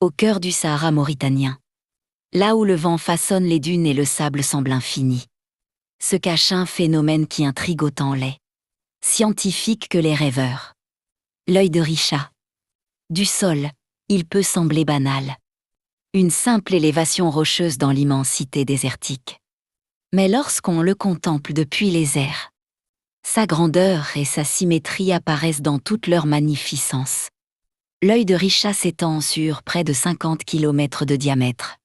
au cœur du Sahara mauritanien. Là où le vent façonne les dunes et le sable semble infini, se cache un phénomène qui intrigue autant les scientifiques que les rêveurs. L'œil de Richat. Du sol, il peut sembler banal. Une simple élévation rocheuse dans l'immensité désertique. Mais lorsqu'on le contemple depuis les airs, sa grandeur et sa symétrie apparaissent dans toute leur magnificence. L'œil de Richat s'étend sur près de 50 km de diamètre.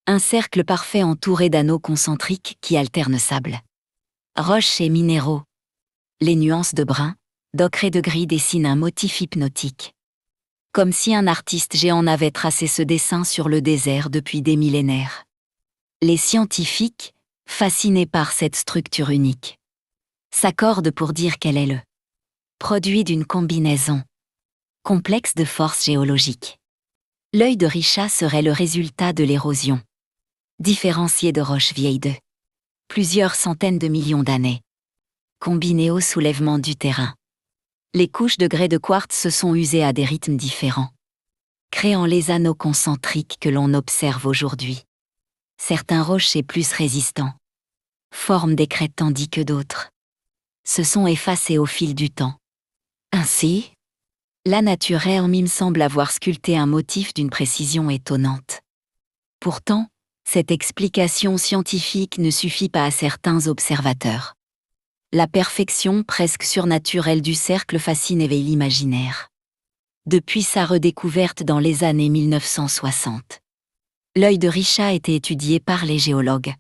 Un cercle parfait entouré d'anneaux concentriques qui alternent sable, roches et minéraux. Les nuances de brun, d'ocre et de gris dessinent un motif hypnotique. Comme si un artiste géant avait tracé ce dessin sur le désert depuis des millénaires. Les scientifiques, fascinés par cette structure unique, s'accordent pour dire qu'elle est le produit d'une combinaison complexe de forces géologiques. L'œil de Richat serait le résultat de l'érosion, différenciée de roches vieilles de plusieurs centaines de millions d'années, combinées au soulèvement du terrain. Les couches de grès de quartz se sont usées à des rythmes différents, créant les anneaux concentriques que l'on observe aujourd'hui. Certains rochers plus résistants forment des crêtes tandis que d'autres se sont effacés au fil du temps. Ainsi, la nature elle-même semble avoir sculpté un motif d'une précision étonnante. Pourtant, cette explication scientifique ne suffit pas à certains observateurs. La perfection presque surnaturelle du cercle fascine et éveille l'imaginaire. Depuis sa redécouverte dans les années 1960, l'œil de Richat a été étudié par les géologues,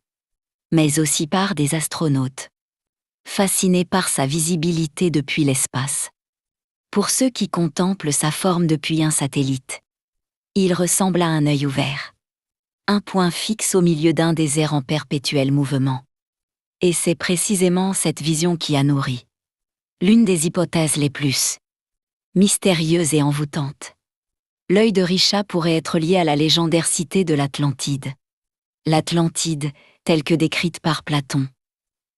mais aussi par des astronautes, fascinés par sa visibilité depuis l'espace. Pour ceux qui contemplent sa forme depuis un satellite, il ressemble à un œil ouvert, un point fixe au milieu d'un désert en perpétuel mouvement. Et c'est précisément cette vision qui a nourri l'une des hypothèses les plus mystérieuses et envoûtantes. L'œil de Richat pourrait être lié à la légendaire cité de l'Atlantide. L'Atlantide, telle que décrite par Platon,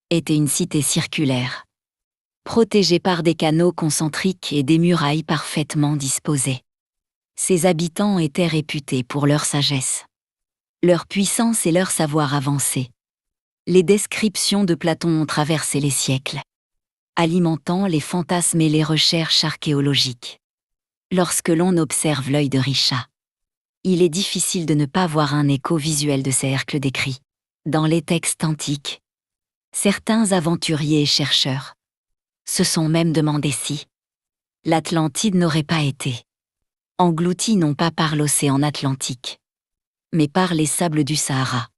était une cité circulaire, protégée par des canaux concentriques et des murailles parfaitement disposées. Ses habitants étaient réputés pour leur sagesse, leur puissance et leur savoir avancé. Les descriptions de Platon ont traversé les siècles, alimentant les fantasmes et les recherches archéologiques. Lorsque l'on observe l'œil de Richat, il est difficile de ne pas voir un écho visuel de cercles décrits dans les textes antiques. Certains aventuriers et chercheurs se sont même demandé si l'Atlantide n'aurait pas été engloutie non pas par l'océan Atlantique, mais par les sables du Sahara,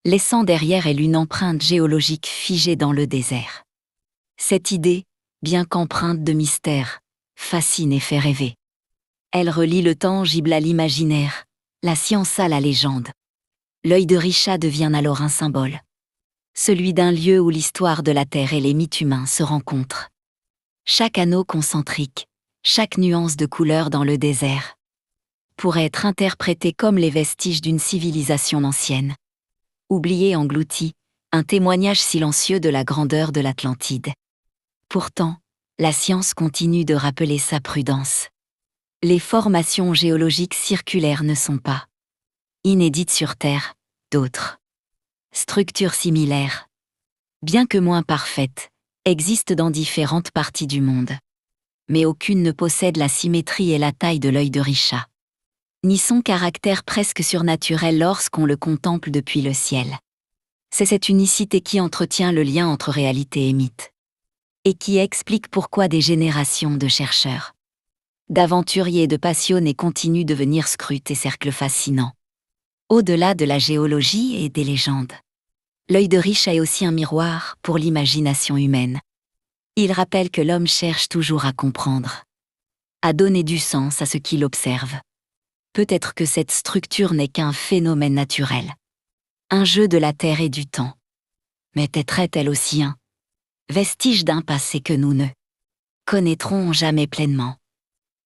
laissant derrière elle une empreinte géologique figée dans le désert. Cette idée, bien qu'empreinte de mystère, fascine et fait rêver. Elle relie le tangible à l'imaginaire, la science à la légende. L'œil de Richat devient alors un symbole, celui d'un lieu où l'histoire de la Terre et les mythes humains se rencontrent. Chaque anneau concentrique, chaque nuance de couleur dans le désert, pourrait être interprété comme les vestiges d'une civilisation ancienne. Oublié, englouti, un témoignage silencieux de la grandeur de l'Atlantide. Pourtant, la science continue de rappeler sa prudence. Les formations géologiques circulaires ne sont pas inédites sur Terre, d'autres structures similaires, bien que moins parfaites, existent dans différentes parties du monde. Mais aucune ne possède la symétrie et la taille de l'œil de Richat, ni son caractère presque surnaturel lorsqu'on le contemple depuis le ciel. C'est cette unicité qui entretient le lien entre réalité et mythe, et qui explique pourquoi des générations de chercheurs, d'aventuriers et de passionnés continuent de venir scruter cercles fascinants. Au-delà de la géologie et des légendes, l'œil de Richat est aussi un miroir pour l'imagination humaine. Il rappelle que l'homme cherche toujours à comprendre, à donner du sens à ce qu'il observe. Peut-être que cette structure n'est qu'un phénomène naturel, un jeu de la terre et du temps. Mais peut-être est-elle aussi un vestige d'un passé que nous ne connaîtrons jamais pleinement.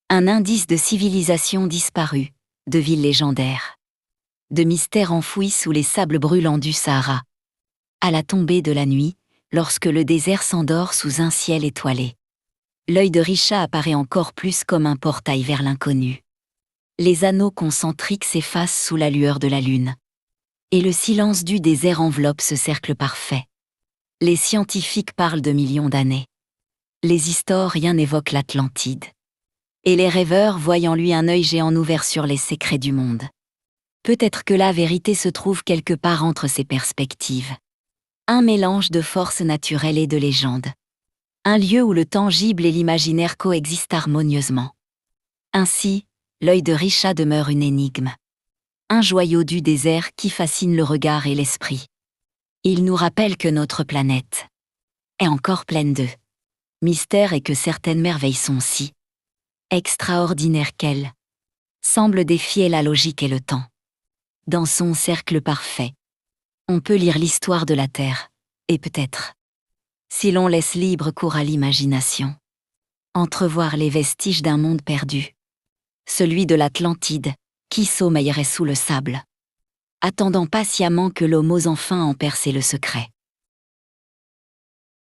Un indice de civilisation disparue, de villes légendaires, de mystères enfouis sous les sables brûlants du Sahara. À la tombée de la nuit, lorsque le désert s'endort sous un ciel étoilé, l'œil de Richat apparaît encore plus comme un portail vers l'inconnu. Les anneaux concentriques s'effacent sous la lueur de la lune. Et le silence du désert enveloppe ce cercle parfait. Les scientifiques parlent de millions d'années. Les historiens évoquent l'Atlantide. Et les rêveurs voient en lui un œil géant ouvert sur les secrets du monde. Peut-être que la vérité se trouve quelque part entre ces perspectives. Un mélange de force naturelle et de légende. Un lieu où le tangible et l'imaginaire coexistent harmonieusement. Ainsi, l'œil de Risha demeure une énigme. Un joyau du désert qui fascine le regard et l'esprit. Il nous rappelle que notre planète est encore pleine de mystères et que certaines merveilles sont si extraordinaires qu'elles semblent défier la logique et le temps. Dans son cercle parfait, on peut lire l'histoire de la Terre, et peut-être, si l'on laisse libre cours à l'imagination, entrevoir les vestiges d'un monde perdu, celui de l'Atlantide, qui sommeillerait sous le sable, attendant patiemment que l'homme ose enfin en percer le secret.